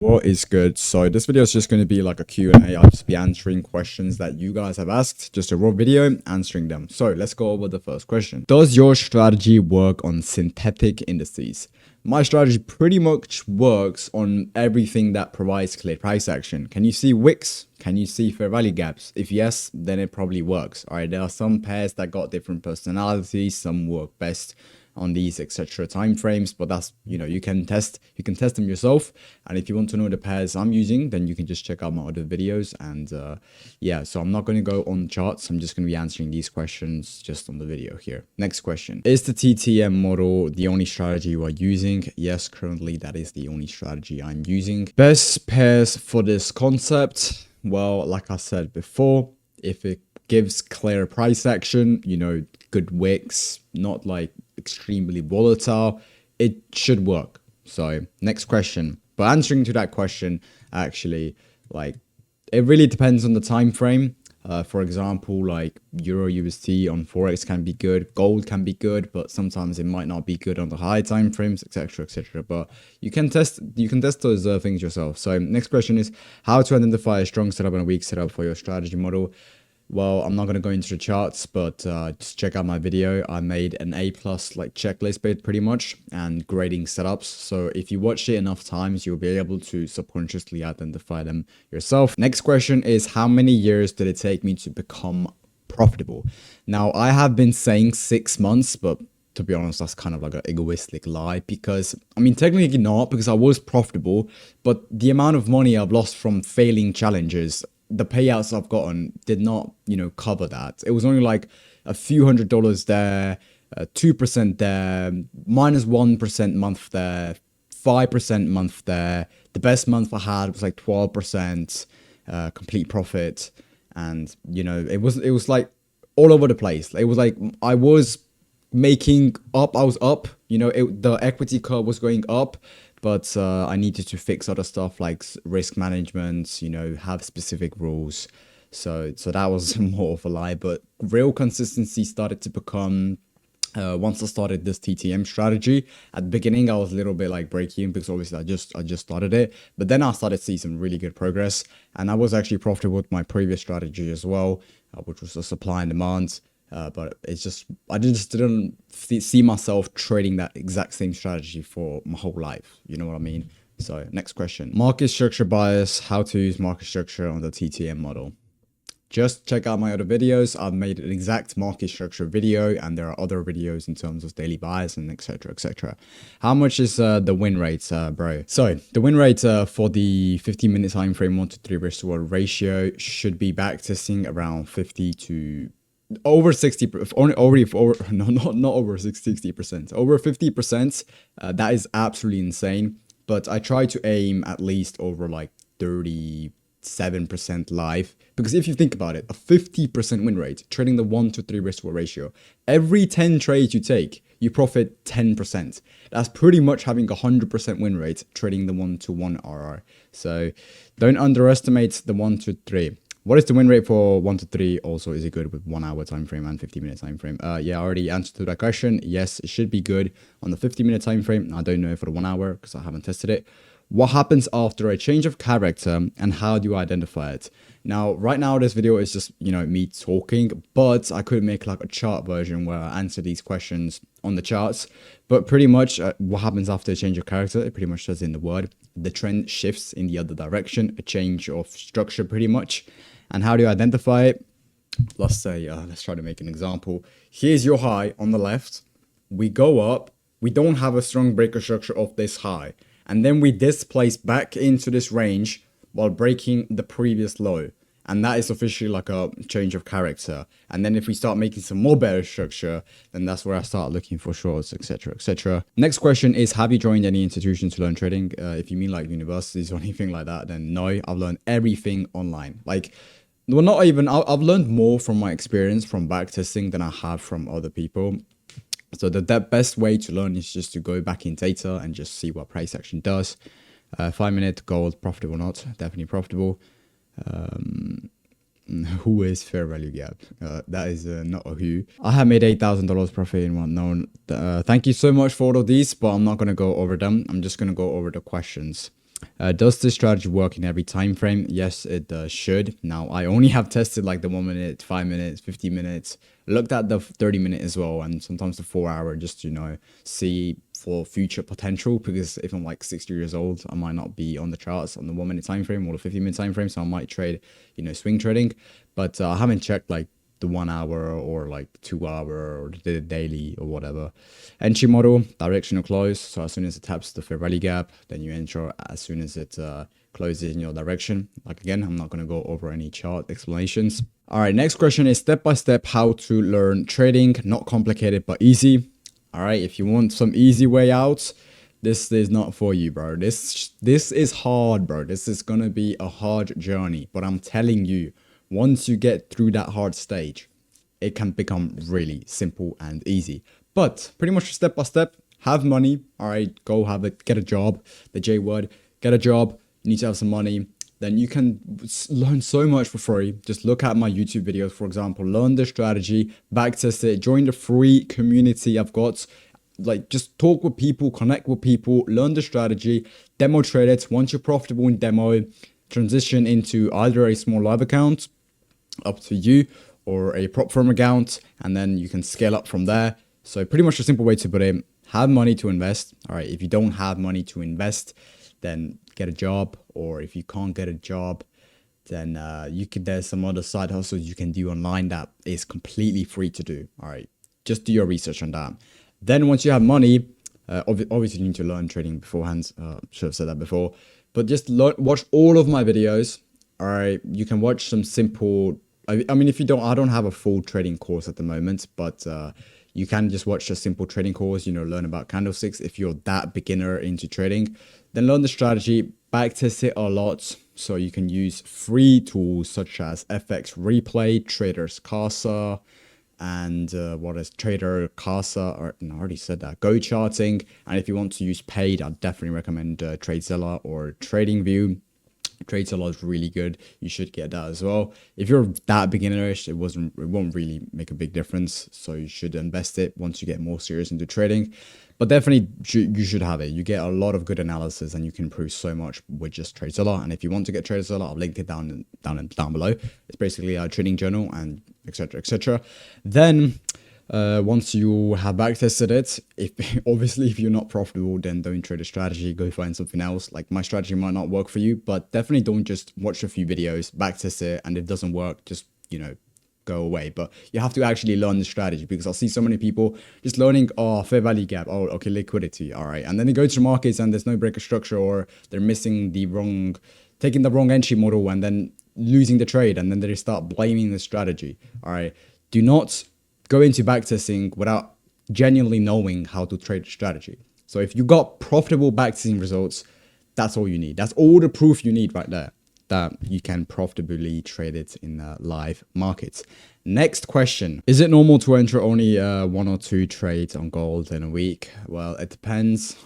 What is good? So this video is just going to be like a Q&A. I'll just be answering questions that you guys have asked. Just a raw video answering them. So let's go over the first question. Does your strategy work on synthetic indices? My strategy pretty much works on everything that provides clear price action. Can you see wicks? Can you see fair value gaps? If yes, then it probably works. All right, there are some pairs that got different personalities. Some work best on these etc time frames, but that's, you can test them yourself. And if you want to know the pairs I'm using, then you can just check out my other videos. And yeah, so I'm not going to go on charts. I'm just going to be answering these questions just on the video here. Next question: is the TTM model the only strategy you are using? Yes, currently that is the only strategy I'm using. Best pairs for this concept, well, like I said before, if it gives clear price action, good wicks, not like extremely volatile, it should work. So next question. But answering to that question, actually, like, it really depends on the time frame. For example, like Euro USD on Forex can be good, gold can be good, but sometimes it might not be good on the high time frames, etc., etc. But you can test those things yourself. So next question is how to identify a strong setup and a weak setup for your strategy model. Well, I'm not going to go into the charts, but just check out my video. I made an A+ like checklist bit pretty much and grading setups. So if you watch it enough times, you'll be able to subconsciously identify them yourself. Next question is how many years did it take me to become profitable? Now, I have been saying 6 months, but to be honest, that's kind of like an egoistic lie, because I mean, technically not, because I was profitable, but the amount of money I've lost from failing challenges, the payouts I've gotten did not, cover that. It was only like a few $100s there, 2% there, -1% month there, 5% month there. The best month I had was like 12% complete profit. And, it was like all over the place. It was like I was making up, I was up, the equity curve was going up, but I needed to fix other stuff like risk management, have specific rules. So that was more of a lie, but real consistency started to become once I started this TTM strategy. At the beginning, I was a little bit like break-even because obviously I just started it, but then I started to see some really good progress, and I was actually profitable with my previous strategy as well, which was the supply and demand. But it's just, I just didn't see myself trading that exact same strategy for my whole life. You know what I mean? So next question. Market structure bias, how to use market structure on the TTM model. Just check out my other videos. I've made an exact market structure video, and there are other videos in terms of daily bias and etc, etc. How much is the win rate, bro? So the win rate for the 15-minute time frame 1 to 3 risk to reward ratio should be backtesting around 50 to over 60, already over, no, not over 60%, over 50%. That is absolutely insane. But I try to aim at least over like 37% live, because if you think about it, a 50% win rate trading the 1 to 3 risk reward ratio, every 10 trades you take, you profit 10%. That's pretty much having a 100% win rate trading the 1 to 1 RR. So don't underestimate the 1 to 3. What is the win rate for 1 to 3? Also, is it good with 1 hour time frame and 50-minute time frame? Yeah, I already answered to that question. Yes, it should be good on the 50-minute time frame. I don't know for the 1 hour because I haven't tested it. What happens after a change of character and how do you identify it? Now, right now, this video is just, me talking, but I could make like a chart version where I answer these questions on the charts. But pretty much what happens after a change of character, it pretty much says in the word, the trend shifts in the other direction, a change of structure pretty much. And how do you identify it? Let's say, let's try to make an example. Here's your high on the left. We go up. We don't have a strong breaker structure of this high. And then we displace back into this range while breaking the previous low. And that is officially like a change of character. And then if we start making some more better structure, then that's where I start looking for shorts, etc, etc. Next question is, have you joined any institution to learn trading? If you mean like universities or anything like that, then no, I've learned everything online. Like, well, not even, I've learned more from my experience from backtesting than I have from other people. So the best way to learn is just to go back in data and just see what price action does. 5-minute gold, profitable or not? Definitely profitable. Who is fair value gap? That is not a who. I have made $8,000 profit in one known. Thank you so much for all of these, but I'm not going to go over them. I'm just going to go over the questions. Does this strategy work in every time frame? Yes, it should. Now, I only have tested like the 1 minute, 5 minutes, 50 minutes, looked at the 30 minute as well, and sometimes the 4 hour, just see for future potential. Because if I'm like 60 years old, I might not be on the charts on the 1 minute time frame or the 50 minute time frame, so I might trade, swing trading. But I haven't checked like the 1 hour or like 2 hour or the daily or whatever. Entry model, directional close. So as soon as it taps the fair value gap, then you enter as soon as it closes in your direction. Like again, I'm not going to go over any chart explanations. All right, next question is step by step how to learn trading. Not complicated, but easy. All right, if you want some easy way out, this is not for you, bro. This is hard, bro. This is going to be a hard journey, but I'm telling you, once you get through that hard stage, it can become really simple and easy. But pretty much step by step, have money. All right, go have it, get a job. The J word, get a job. You need to have some money. Then you can learn so much for free. Just look at my YouTube videos, for example, learn the strategy, backtest it, join the free community I've got. Like, just talk with people, connect with people, learn the strategy, demo trade it. Once you're profitable in demo, transition into either a small live account, up to you, or a prop firm account, and then you can scale up from there. So pretty much a simple way to put it, have money to invest. All right, if you don't have money to invest, then get a job, or if you can't get a job, then there's some other side hustles you can do online that is completely free to do. All right, just do your research on that. Then once you have money, obviously you need to learn trading beforehand. Should have said that before, but just watch all of my videos. All right, you can watch some simple. I mean, if you don't, I don't have a full trading course at the moment, but you can just watch a simple trading course, learn about candlesticks. If you're that beginner into trading, then learn the strategy, backtest it a lot. So you can use free tools such as FX Replay, Traders Casa, and what is Trader Casa, or no, I already said that, Go Charting. And if you want to use paid, I'd definitely recommend TradeZilla or TradingView. TradeZilla is really good. You should get that as well. If you're that beginnerish, it won't really make a big difference. So you should invest it once you get more serious into trading. But definitely you should have it. You get a lot of good analysis and you can improve so much with just TradeZilla. And if you want to get TradeZilla, I've linked it down below. It's basically a trading journal and etc. etc. Then once you have backtested it, if you're not profitable, then don't trade a strategy, go find something else. Like, my strategy might not work for you, but definitely don't just watch a few videos, backtest it, and if it doesn't work, just go away. But you have to actually learn the strategy, because I'll see so many people just learning, fair value gap, okay, liquidity, all right, and then they go to markets and there's no breaker structure, or they're taking the wrong entry model and then losing the trade, and then they start blaming the strategy. All right, do not go into backtesting without genuinely knowing how to trade strategy. So if you got profitable backtesting results, that's all you need. That's all the proof you need right there, that you can profitably trade it in live markets. Next question. Is it normal to enter only 1 or 2 trades on gold in a week? Well, it depends.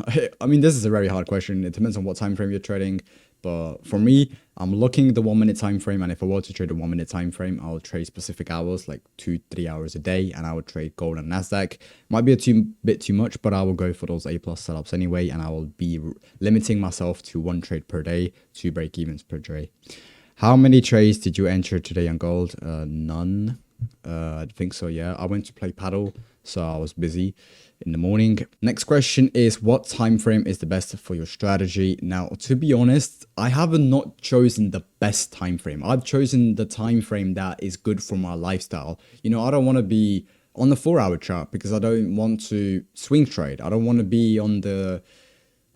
I mean, this is a very hard question. It depends on what time frame you're trading. But for me, I'm looking at the 1 minute time frame, and if I were to trade a 1 minute time frame, I'll trade specific hours, like 2-3 hours a day, and I would trade gold and Nasdaq. Might be a bit too much, but I will go for those A+ setups anyway, and I will be limiting myself to 1 trade per day, 2 break evens per day. How many trades did you enter today on gold? None. I think so, yeah. I went to play paddle, so I was busy in the morning. Next question is, what time frame is the best for your strategy? Now, to be honest, I haven't not chosen the best time frame. I've chosen the time frame that is good for my lifestyle. I don't want to be on the 4-hour chart because I don't want to swing trade. I don't want to be on the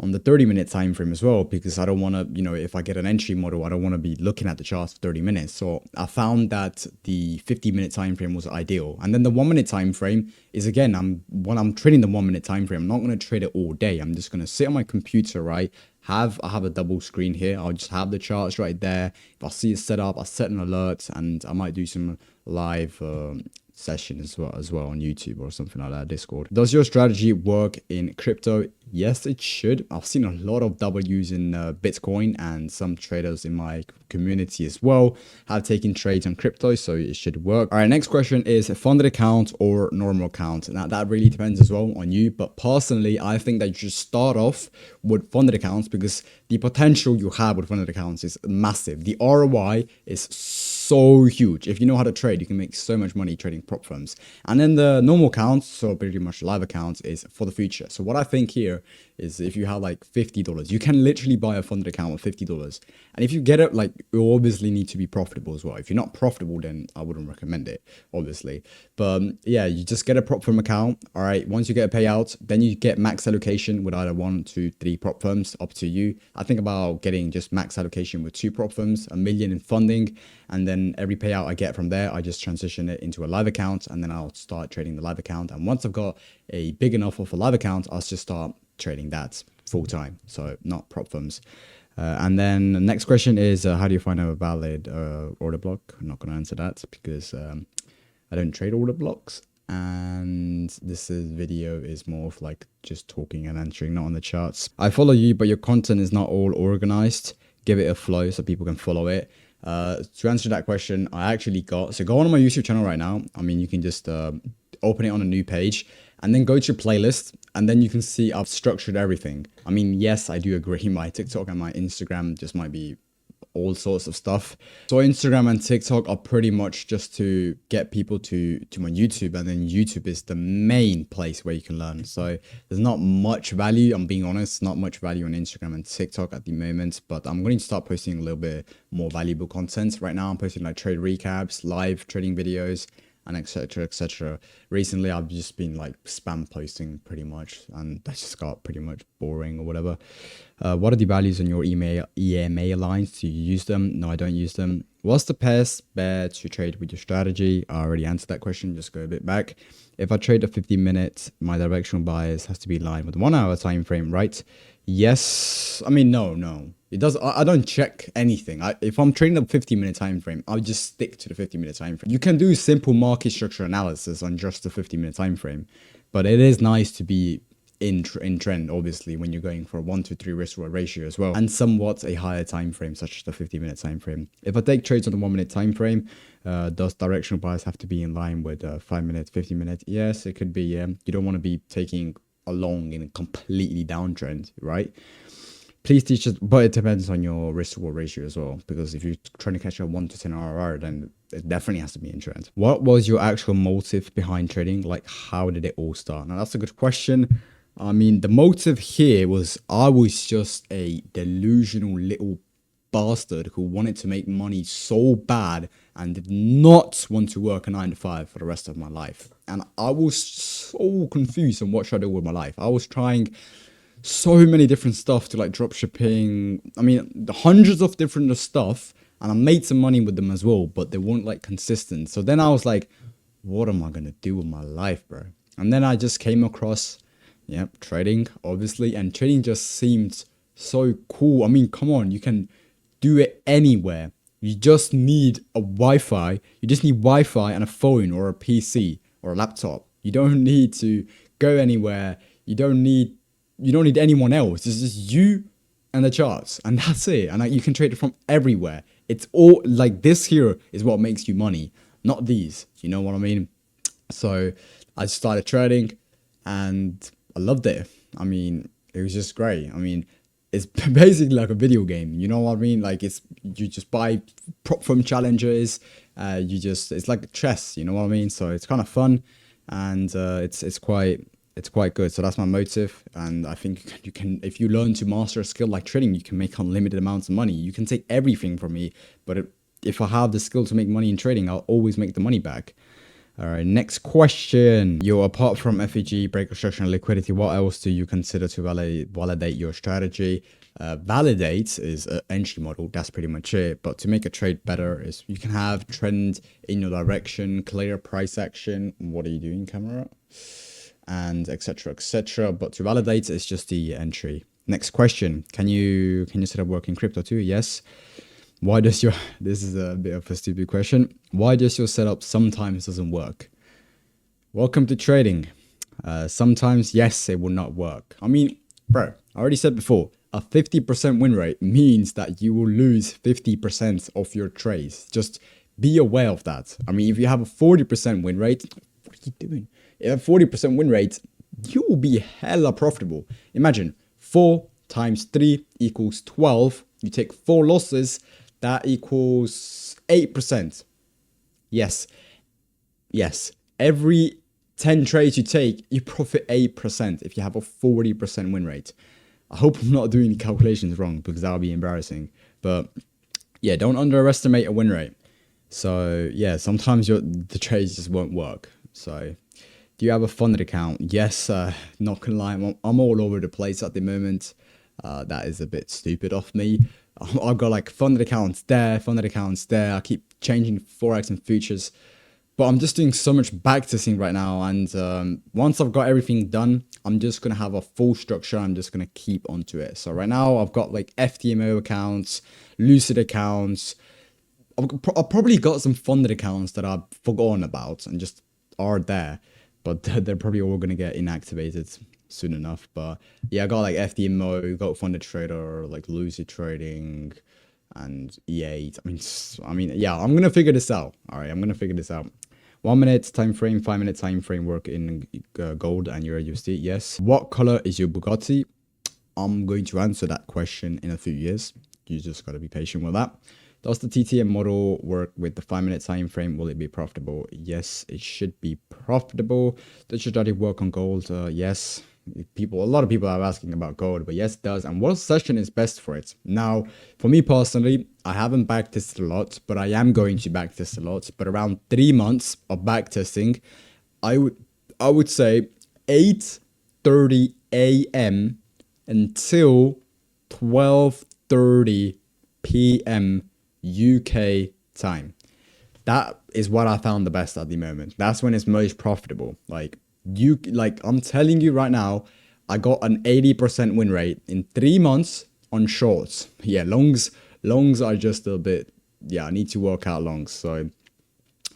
30-minute time frame as well, because I don't want to, if I get an entry model, I don't want to be looking at the charts for 30 minutes. So I found that the 50-minute time frame was ideal. And then the 1 minute time frame is, again, when I'm trading the 1 minute time frame, I'm not going to trade it all day. I'm just going to sit on my computer, right? I have a double screen here. I'll just have the charts right there. If I see it set up, I set an alert, and I might do some live session as well on YouTube or something like that, Discord. Does your strategy work in crypto? Yes, it should. I've seen a lot of W's in Bitcoin, and some traders in my community as well have taken trades on crypto, so it should work. All right, next question is funded account or normal account. Now that really depends as well on you, but personally, I think that you should start off with funded accounts because the potential you have with funded accounts is massive. The ROI is so huge. If you know how to trade, you can make so much money trading prop firms. And then the normal accounts, so pretty much live accounts, is for the future. So what I think here is if you have like $50, you can literally buy a funded account with $50. And if you get it, like, you obviously need to be profitable as well. If you're not profitable, then I wouldn't recommend it, obviously. But yeah, you just get a prop firm account. All right, once you get a payout, then you get max allocation with either 1, 2, 3 prop firms, up to you. I think about getting just max allocation with 2 prop firms, $1 million in funding, and then every payout I get from there, I just transition it into a live account, and then I'll start trading the live account. And once I've got a big enough of a live account, I'll just start trading that full time, so not prop firms. And then the next question is, how do you find a valid order block? I'm not going to answer that because I don't trade order blocks, and video is more of like just talking and answering, not on the charts. I follow you, but your content is not all organized. Give it a flow so people can follow it. To answer that question, I actually so go on my YouTube channel right now. I mean, you can just open it on a new page and then go to your playlist, and then you can see I've structured everything. I mean, yes, I do agree. My TikTok and my Instagram just might be all sorts of stuff. So Instagram and TikTok are pretty much just to get people to my YouTube, and then YouTube is the main place where you can learn. So there's not much value, I'm being honest, not much value on Instagram and TikTok at the moment, but I'm going to start posting a little bit more valuable content. Right now I'm posting like trade recaps, live trading videos, and etc, etc. Recently I've just been like spam posting pretty much, and that just got pretty much boring or whatever. What are the values on your EMA lines? Do you use them? No, I don't use them. What's the best bet to trade with your strategy? I already answered that question, just go a bit back. If I trade a 50-minute, my directional bias has to be in line with the 1 hour time frame, right? Yes. I mean, no. It does. I don't check anything. If I'm trading a 50-minute time frame, I'll just stick to the 50-minute time frame. You can do simple market structure analysis on just the 50-minute time frame, but it is nice to be in trend, obviously, when you're going for a 1-to-3 risk reward ratio as well, and somewhat a higher time frame such as the 50-minute time frame. If I take trades on the 1-minute time frame, does directional bias have to be in line with 5-minute, 50-minute? Yes, it could be. You don't want to be taking a long in a completely downtrend, right? Please teach us, but it depends on your risk reward ratio as well, because if you're trying to catch a 1 to 10 RR, then it definitely has to be in trend. What was your actual motive behind trading? Like, how did it all start? Now, that's a good question. I mean, the motive here was I was just a delusional little bastard who wanted to make money so bad and did not want to work a 9 to 5 for the rest of my life. And I was so confused on what should I do with my life. I was trying so many different stuff to like drop shipping. I mean, the hundreds of different stuff, and I made some money with them as well, but they weren't like consistent. So then I was like, what am I gonna do with my life, bro? And then I just came across, trading, obviously, and trading just seemed so cool. I mean, come on, you can do it anywhere. You just need a Wi-Fi. You just need Wi-Fi and a phone or a PC or a laptop. You don't need to go anywhere. You don't need anyone else. It's just you and the charts, and that's it. And you can trade it from everywhere. It's all like this here is what makes you money, not these. You know what I mean? So I started trading and I loved it. I mean, it was just great. I mean, it's basically like a video game. You know what I mean? Like you just buy prop firm challenges. It's like chess. You know what I mean? So it's kind of fun, and it's quite good. So that's my motive, and I think you can, if you learn to master a skill like trading, you can make unlimited amounts of money. You can take everything from me, but if I have the skill to make money in trading, I'll always make the money back. All right, next question. Apart from FEG, break restriction, and liquidity, what else do you consider to validate your strategy? Validate is an entry model. That's pretty much it. But to make a trade better is you can have trend in your direction, clear price action. What are you doing, camera? And etc, etc. But to validate, it's just the entry. Next question. Can you set up work in crypto too? Yes. Why does this is a bit of a stupid question. Why does your setup sometimes doesn't work? Welcome to trading. Sometimes, yes, it will not work. I mean, bro, I already said before, a 50% win rate means that you will lose 50% of your trades. Just be aware of that. I mean, if you have a 40% win rate, what are you doing? If you have a 40% win rate, you will be hella profitable. Imagine 4 times 3 equals 12. You take 4 losses, that equals 8%. Yes, yes, every 10 trades you take, you profit 8% if you have a 40% win rate. I hope I'm not doing the calculations wrong because that would be embarrassing. But yeah, don't underestimate a win rate. So yeah, sometimes the trades just won't work. So do you have a funded account? Yes, not gonna lie, I'm all over the place at the moment. That is a bit stupid of me. I've got like funded accounts there, funded accounts there. I keep changing forex and futures, but I'm just doing so much backtesting right now. And once I've got everything done, I'm just gonna have a full structure. I'm just gonna keep onto it. So right now I've got like FTMO accounts, Lucid accounts. I've probably got some funded accounts that I've forgotten about and just are there, but they're probably all gonna get inactivated soon enough. But yeah, I got like FDMO, got Funded Trader, like Lucid Trading, and E8. Yeah, I'm gonna figure this out. All right, I'm gonna figure this out. 1 minute time frame, 5 minute time frame work in gold and Euro USD. Yes. What color is your Bugatti? I'm going to answer that question in a few years. You just got to be patient with that. Does the TTM model work with the 5 minute time frame? Will it be profitable? Yes, it should be profitable. Does your strategy work on gold? Yes. A lot of people are asking about gold, but yes, it does. And what session is best for it? Now, for me personally, I haven't backtested a lot, but I am going to backtest a lot. But around 3 months of backtesting, I would say 8:30 a.m. until 12:30 p.m. UK time. That is what I found the best at the moment. That's when it's most profitable. I'm telling you right now, I got an 80% win rate in 3 months on shorts. Yeah, longs are just a bit, yeah, I need to work out longs. So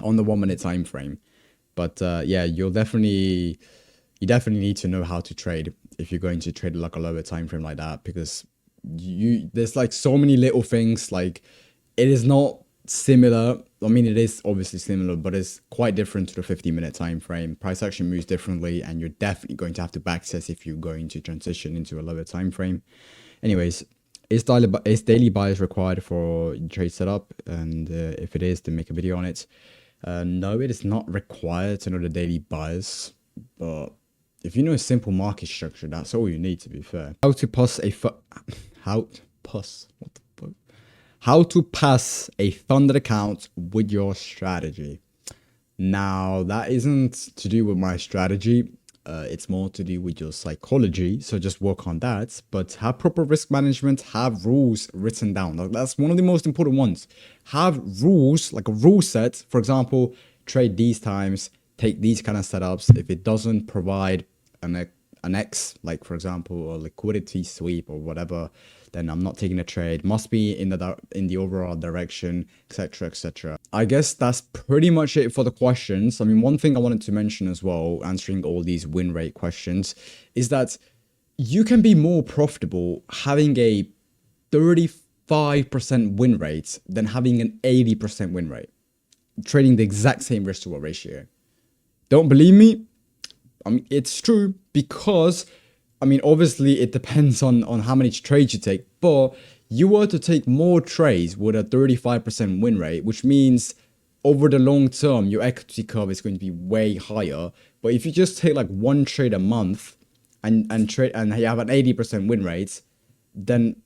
on the 1 minute time frame. But yeah, you definitely need to know how to trade if you're going to trade like a lower time frame like that, because there's like so many little things. Like, it is not similar. I mean, it is obviously similar, but it's quite different to the 50-minute time frame. Price action moves differently, and you're definitely going to have to backtest if you're going to transition into a lower time frame. Anyways, is daily bias required for trade setup? And if it is, to make a video on it. No, it is not required to know the daily bias, but if you know a simple market structure, that's all you need, to be fair. How to pass a funded account with your strategy. Now, that isn't to do with my strategy. It's more to do with your psychology. So just work on that. But have proper risk management, have rules written down. Like, that's one of the most important ones. Have rules, like a rule set. For example, trade these times, take these kind of setups. If it doesn't provide an X, like for example, a liquidity sweep or whatever, then I'm not taking a trade. Must be in the overall direction, etc., etc. I guess that's pretty much it for the questions. I mean, one thing I wanted to mention as well, answering all these win rate questions, is that you can be more profitable having a 35% win rate than having an 80% win rate, trading the exact same risk to reward ratio. Don't believe me? I mean, it's true, because, I mean, obviously it depends on how many trades you take, but you were to take more trades with a 35% win rate, which means over the long term, your equity curve is going to be way higher. But if you just take like one trade a month and you have an 80% win rate, then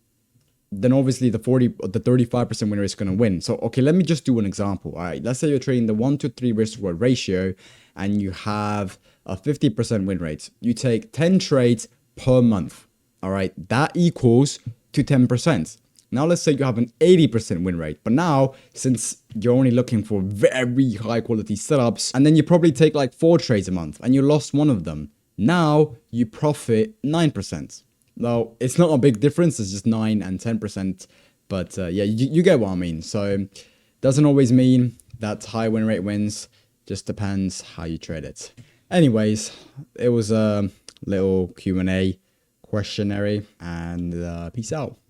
obviously the 35% winner is going to win. So, okay, let me just do an example. All right, let's say you're trading the 1-to-3 risk reward ratio and you have a 50% win rate. You take 10 trades per month. All right, that equals to 10%. Now, let's say you have an 80% win rate, but now, since you're only looking for very high quality setups, and then you probably take like 4 trades a month and you lost one of them, now you profit 9%. Now, it's not a big difference, it's just 9 and 10%, but yeah, you get what I mean. So, doesn't always mean that high win rate wins, just depends how you trade it. Anyways, it was a little Q&A questionnaire, and peace out.